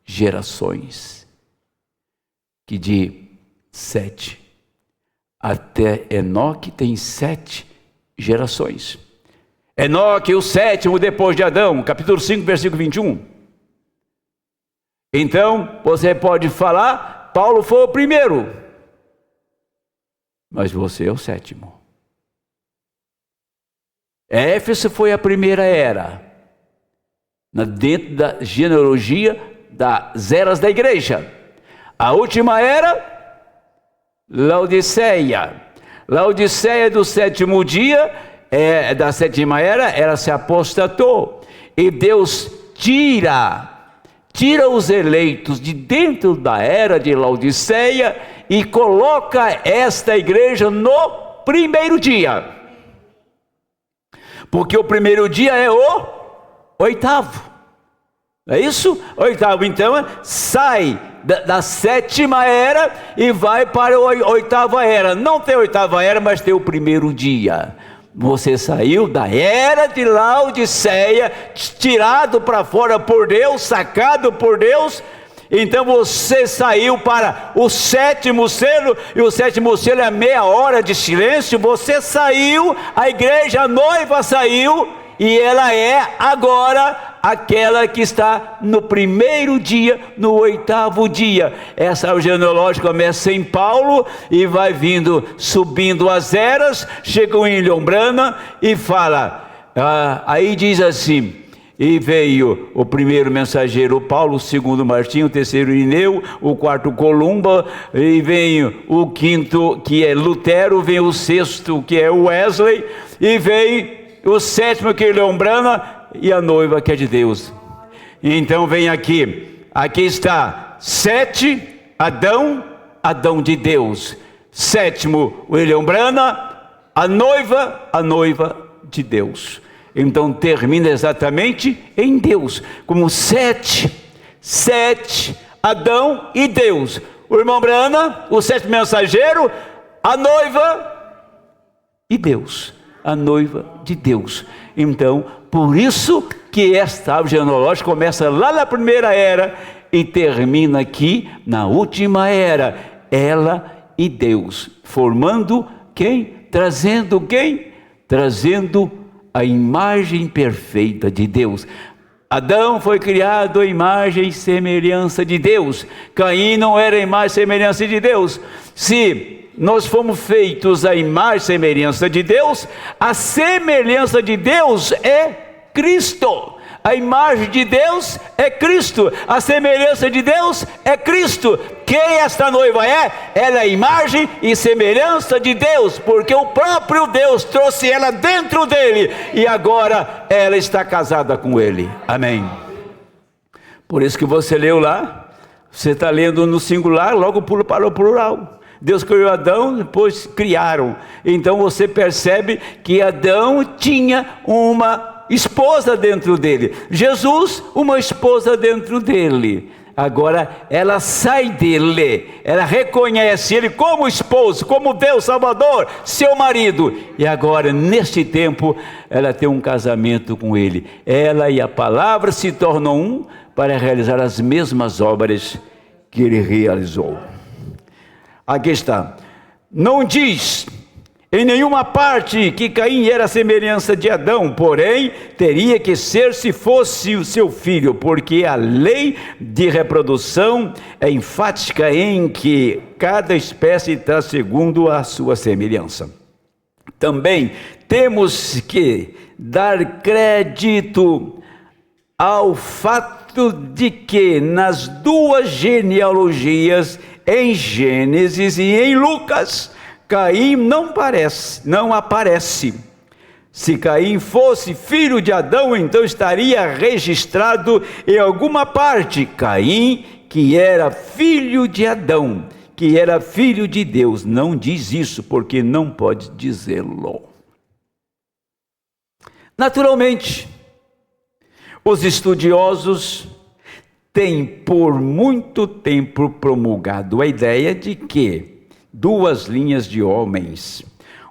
gerações, que de 7 até Enoque tem 7 gerações. Enoque, o 7º depois de Adão, capítulo 5, versículo 21. Então, você pode falar, Paulo foi o primeiro, mas você é o 7º. Éfeso foi a primeira era, dentro da genealogia das eras da igreja. A última era, Laodiceia. Laodiceia do 7º dia, da 7ª era, ela se apostatou. E Deus tira os eleitos de dentro da era de Laodiceia e coloca esta igreja no primeiro dia. Porque o primeiro dia é o 8º. É isso? 8º, então, sai da 7ª era e vai para a 8ª era. Não tem 8ª era, mas tem o primeiro dia. Você saiu da era de Laodiceia, tirado para fora por Deus, sacado por Deus. Então você saiu para o 7º selo, e o 7º selo é meia hora de silêncio. Você saiu, a igreja, a noiva saiu, e ela é agora aquela que está no primeiro dia, no 8º dia. Essa árvore genealógica começa em Paulo e vai subindo as eras, chega em William Branham e fala, aí diz assim: e veio o primeiro mensageiro Paulo, o segundo Martinho, o terceiro Irineu, o quarto Columba, e vem o quinto, que é Lutero, vem o sexto, que é Wesley, e vem o 7º, que é William Branham, e a noiva, que é de Deus. Então vem aqui está 7, Adão de Deus. 7º, William Branham, a noiva de Deus. Então termina exatamente em Deus, como 7, Adão e Deus. O irmão Branham, o 7º mensageiro, a noiva e Deus, a noiva de Deus. Então, por isso que esta árvore genealógica começa lá na primeira era e termina aqui na última era. Ela e Deus, formando quem? Trazendo a imagem perfeita de Deus. Adão foi criado à imagem e semelhança de Deus. Caim não era a imagem e semelhança de Deus. Se nós fomos feitos à imagem e semelhança de Deus, a semelhança de Deus é Cristo. A imagem de Deus é Cristo, a semelhança de Deus é Cristo. Quem esta noiva é? Ela é a imagem e semelhança de Deus, porque o próprio Deus trouxe ela dentro dele, e agora ela está casada com ele. Amém. Por isso que você leu lá, você está lendo no singular, logo pula para o plural. Deus criou Adão, depois criaram. Então você percebe que Adão tinha uma esposa dentro dele, Jesus, uma esposa dentro dele. Agora ela sai dele, ela reconhece ele como esposo, como Deus Salvador, seu marido, e agora neste tempo ela tem um casamento com ele. Ela e a palavra se tornam um para realizar as mesmas obras que ele realizou. Aqui está, não diz em nenhuma parte que Caim era a semelhança de Adão, porém teria que ser se fosse o seu filho, porque a lei de reprodução é enfática em que cada espécie está segundo a sua semelhança. Também temos que dar crédito ao fato de que nas duas genealogias em Gênesis e em Lucas, Caim não aparece. Se Caim fosse filho de Adão, então estaria registrado em alguma parte. Caim, que era filho de Adão, que era filho de Deus, não diz isso porque não pode dizê-lo. Naturalmente, os estudiosos têm por muito tempo promulgado a ideia de que duas linhas de homens,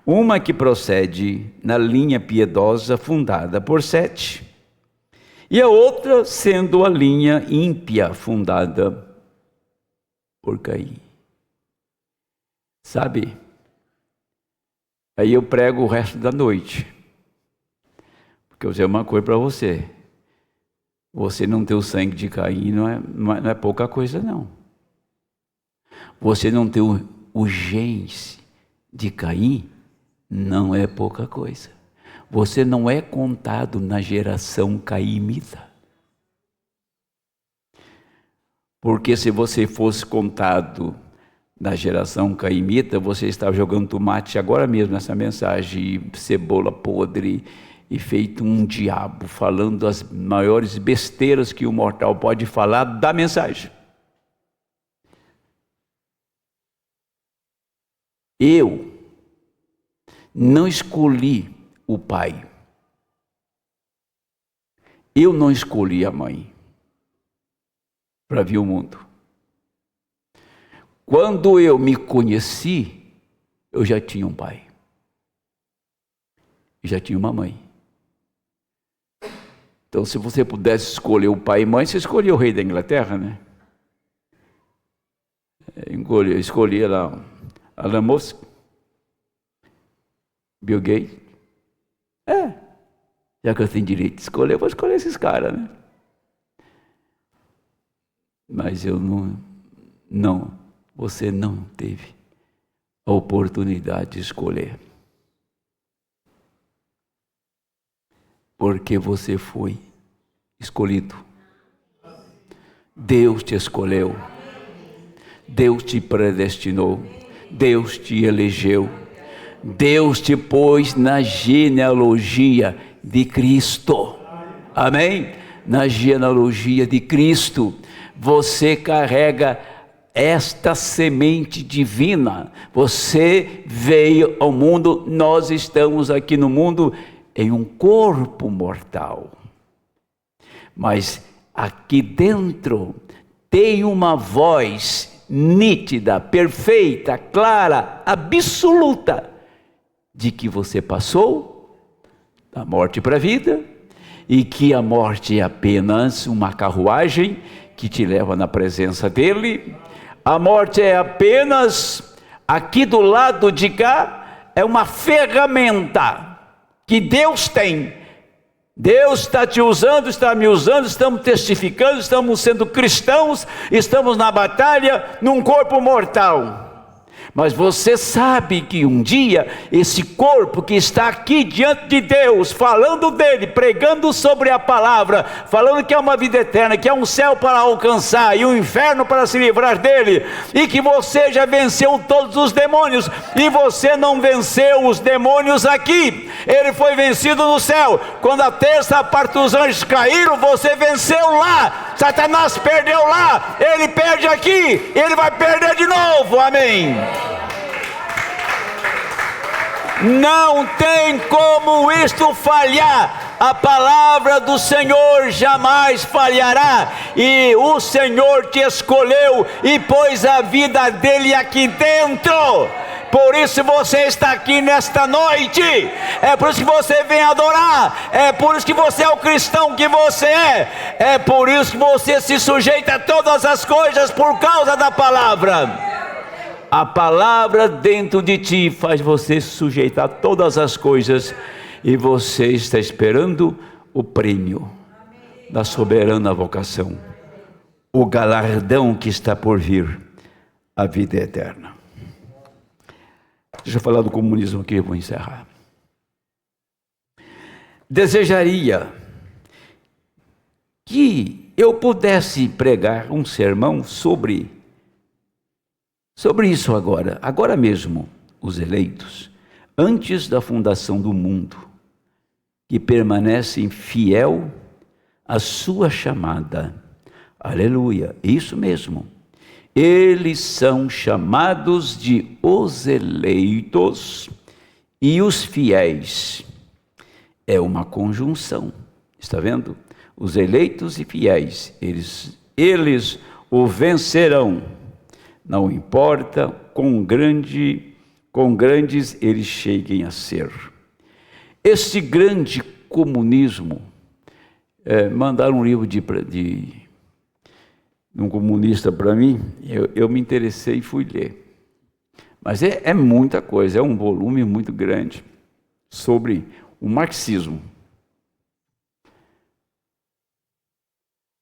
uma que procede na linha piedosa fundada por Sete, e a outra sendo a linha ímpia fundada por Caim. Sabe? Aí eu prego o resto da noite. Porque eu vou dizer uma coisa para você. Você não ter o sangue de Caim não é pouca coisa, não. Você não ter o genes de Caim não é pouca coisa. Você não é contado na geração caimita. Porque se você fosse contado na geração caimita, você estava jogando tomate agora mesmo nessa mensagem, cebola podre, e feito um diabo, falando as maiores besteiras que o mortal pode falar da mensagem. Eu não escolhi o pai. Eu não escolhi a mãe para vir o mundo. Quando eu me conheci, eu já tinha um pai. Já tinha uma mãe. Então, se você pudesse escolher o pai e mãe, você escolhia o rei da Inglaterra, né? Escolhia lá Elon Musk, Bill Gates. Já que eu tenho direito de escolher, eu vou escolher esses caras, né? Mas eu não, você não teve a oportunidade de escolher. Porque você foi escolhido. Deus te escolheu. Deus te predestinou. Deus te elegeu. Deus te pôs na genealogia de Cristo. Amém? Na genealogia de Cristo. Você carrega esta semente divina. Você veio ao mundo, nós estamos aqui no mundo em um corpo mortal. Mas aqui dentro tem uma voz nítida, perfeita, clara, absoluta, de que você passou da morte para a vida, e que a morte é apenas uma carruagem que te leva na presença dele. A morte é apenas, aqui do lado de cá, é uma ferramenta que Deus tem. Deus está te usando, está me usando, estamos testificando, estamos sendo cristãos, estamos na batalha, num corpo mortal. Mas você sabe que um dia, esse corpo que está aqui diante de Deus, falando dele, pregando sobre a palavra, falando que é uma vida eterna, que é um céu para alcançar e um inferno para se livrar dele, e que você já venceu todos os demônios, e você não venceu os demônios aqui, ele foi vencido no céu. Quando a terça parte dos anjos caíram, você venceu lá. Satanás perdeu lá, ele perde aqui, ele vai perder de novo. Amém. Não tem como isto falhar. A palavra do Senhor jamais falhará. E o Senhor te escolheu e pôs a vida dele aqui dentro. Por isso você está aqui nesta noite. É por isso que você vem adorar. É por isso que você é o cristão que você é. É por isso que você se sujeita a todas as coisas por causa da palavra. A palavra dentro de ti faz você se sujeitar a todas as coisas, e você está esperando o prêmio da soberana vocação, o galardão que está por vir, a vida eterna. Deixa eu falar do comunismo aqui, eu vou encerrar. Desejaria que eu pudesse pregar um sermão sobre Sobre isso agora mesmo, os eleitos, antes da fundação do mundo, que permanecem fiel à sua chamada. Aleluia, isso mesmo. Eles são chamados de os eleitos e os fiéis. É uma conjunção, está vendo? Os eleitos e fiéis, eles o vencerão. Não importa quão grandes eles cheguem a ser. Este grande comunismo, mandaram um livro de um comunista para mim, eu me interessei e fui ler. Mas é muita coisa, é um volume muito grande sobre o marxismo.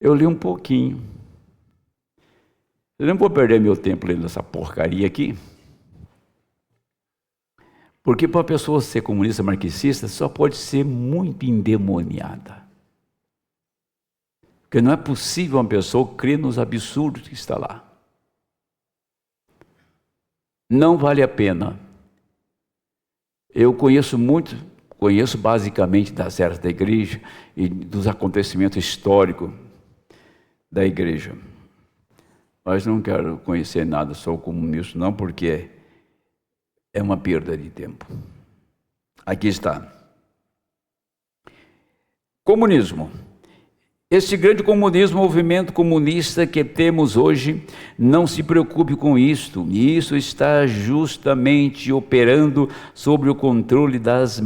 Eu li um pouquinho. Eu não vou perder meu tempo lendo essa porcaria aqui. Porque para a pessoa ser comunista marxista, só pode ser muito endemoniada. Porque não é possível uma pessoa crer nos absurdos que está lá. Não vale a pena. Eu conheço basicamente das eras da igreja e dos acontecimentos históricos da igreja. Mas não quero conhecer nada sobre o comunismo, não, porque é uma perda de tempo. Aqui está. Comunismo. Este grande comunismo, movimento comunista que temos hoje, não se preocupe com isto. E isso está justamente operando sobre o controle das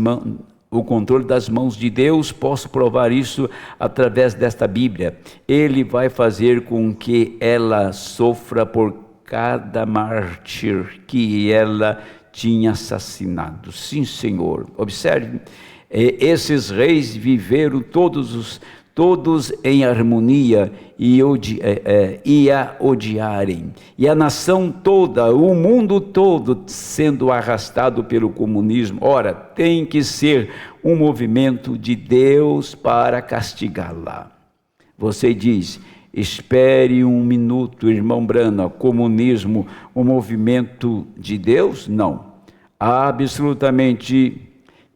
mãos de Deus. Posso provar isso através desta Bíblia. Ele vai fazer com que ela sofra por cada mártir que ela tinha assassinado. Sim, Senhor. Observe, esses reis viveram todos em harmonia e a odiarem. E a nação toda, o mundo todo sendo arrastado pelo comunismo. Ora, tem que ser um movimento de Deus para castigá-la. Você diz, espere um minuto, irmão Brana, comunismo, um movimento de Deus? Não. Absolutamente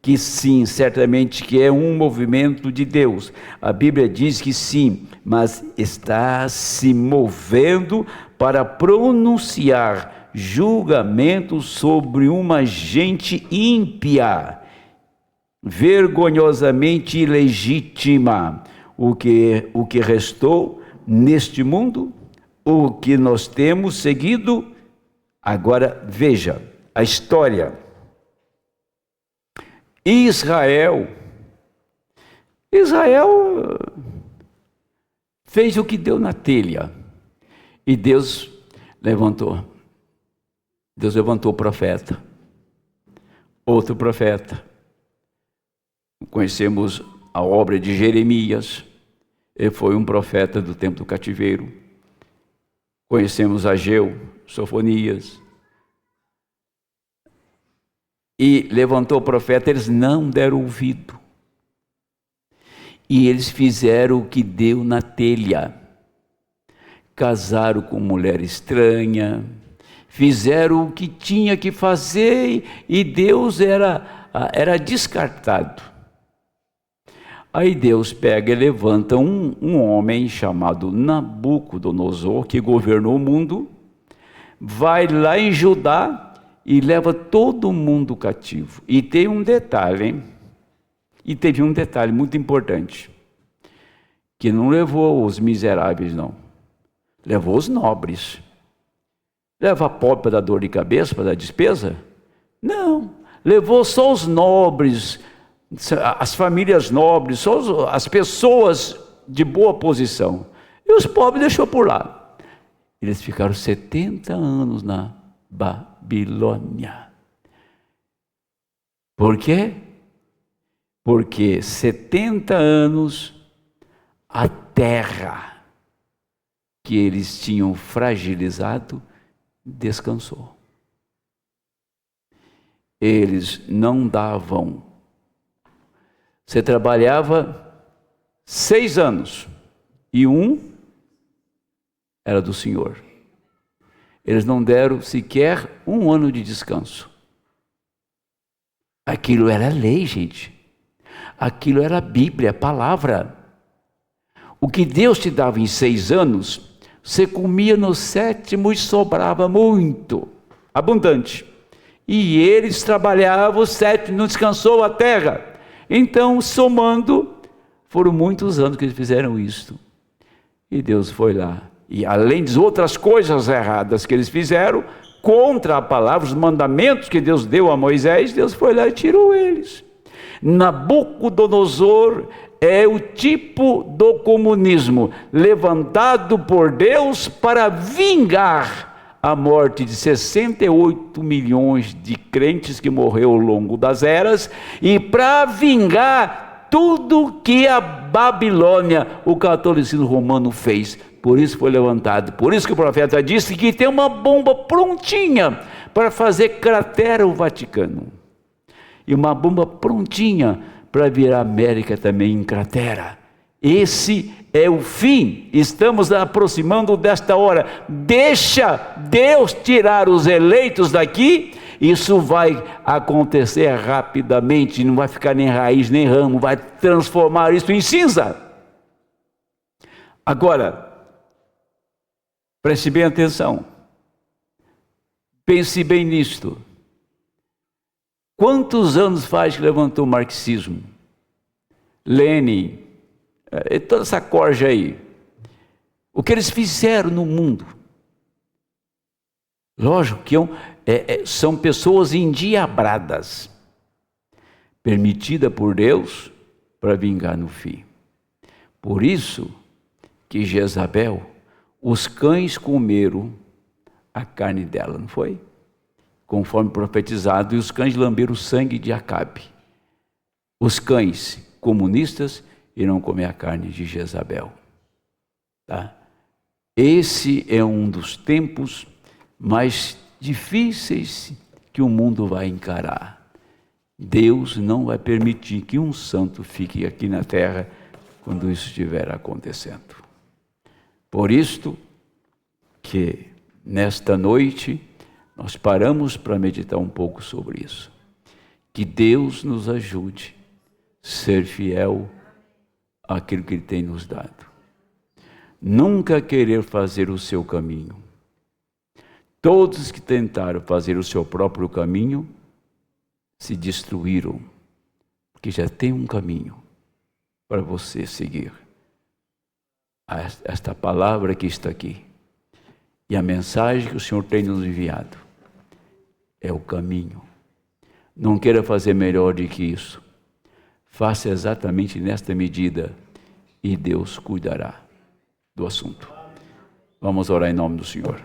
que sim, certamente que é um movimento de Deus. A Bíblia diz que sim, mas está se movendo para pronunciar julgamento sobre uma gente ímpia, vergonhosamente ilegítima. O que restou neste mundo, o que nós temos seguido. Agora veja a história. Israel fez o que deu na telha. E Deus levantou o profeta. Outro profeta. Conhecemos a obra de Jeremias. Ele foi um profeta do tempo do cativeiro. Conhecemos Ageu, Sofonias. E levantou o profeta, eles não deram ouvido. E eles fizeram o que deu na telha. Casaram com mulher estranha, fizeram o que tinha que fazer e Deus era descartado. Aí Deus pega e levanta um homem chamado Nabucodonosor, que governou o mundo, vai lá em Judá, e leva todo mundo cativo. E tem um detalhe, hein? E teve um detalhe muito importante. Que não levou os miseráveis, não. Levou os nobres. Leva pobre para dar dor de cabeça, para dar despesa? Não. Levou só os nobres, as famílias nobres, só as pessoas de boa posição. E os pobres deixou por lá. Eles ficaram 70 anos na Babilônia. Por quê? Porque 70 anos a terra que eles tinham fragilizado descansou. Eles não davam. Você trabalhava 6 anos e um era do Senhor. Eles não deram sequer um ano de descanso. Aquilo era lei, gente. Aquilo era a Bíblia, a palavra. O que Deus te dava em 6 anos, você comia no 7º e sobrava muito, abundante. E eles trabalhavam o 7º, não descansou a terra. Então, somando, foram muitos anos que eles fizeram isto. E Deus foi lá. E além de outras coisas erradas que eles fizeram, contra a palavra, os mandamentos que Deus deu a Moisés, Deus foi lá e tirou eles. Nabucodonosor é o tipo do comunismo levantado por Deus para vingar a morte de 68 milhões de crentes que morreu ao longo das eras e para vingar tudo que a Babilônia, o catolicismo romano fez. Por isso foi levantado. Por isso que o profeta disse que tem uma bomba prontinha para fazer cratera o Vaticano. E uma bomba prontinha para virar a América também em cratera. Esse é o fim. Estamos aproximando desta hora. Deixa Deus tirar os eleitos daqui. Isso vai acontecer rapidamente. Não vai ficar nem raiz nem ramo. Vai transformar isso em cinza. Agora, preste bem atenção. Pense bem nisto. Quantos anos faz que levantou o marxismo? Lenin, toda essa corja aí. O que eles fizeram no mundo? Lógico que são pessoas endiabradas, permitida por Deus para vingar no fim. Por isso que Jezabel, os cães comeram a carne dela, não foi? Conforme profetizado, e os cães lamberam o sangue de Acabe. Os cães comunistas irão comer a carne de Jezabel. Tá? Esse é um dos tempos mais difíceis que o mundo vai encarar. Deus não vai permitir que um santo fique aqui na terra quando isso estiver acontecendo. Por isto que nesta noite nós paramos para meditar um pouco sobre isso. Que Deus nos ajude a ser fiel àquilo que Ele tem nos dado. Nunca querer fazer o seu caminho. Todos que tentaram fazer o seu próprio caminho se destruíram, porque já tem um caminho para você seguir. Esta palavra que está aqui e a mensagem que o Senhor tem nos enviado é o caminho. Não queira fazer melhor do que isso. Faça exatamente nesta medida e Deus cuidará do assunto. Vamos orar em nome do Senhor.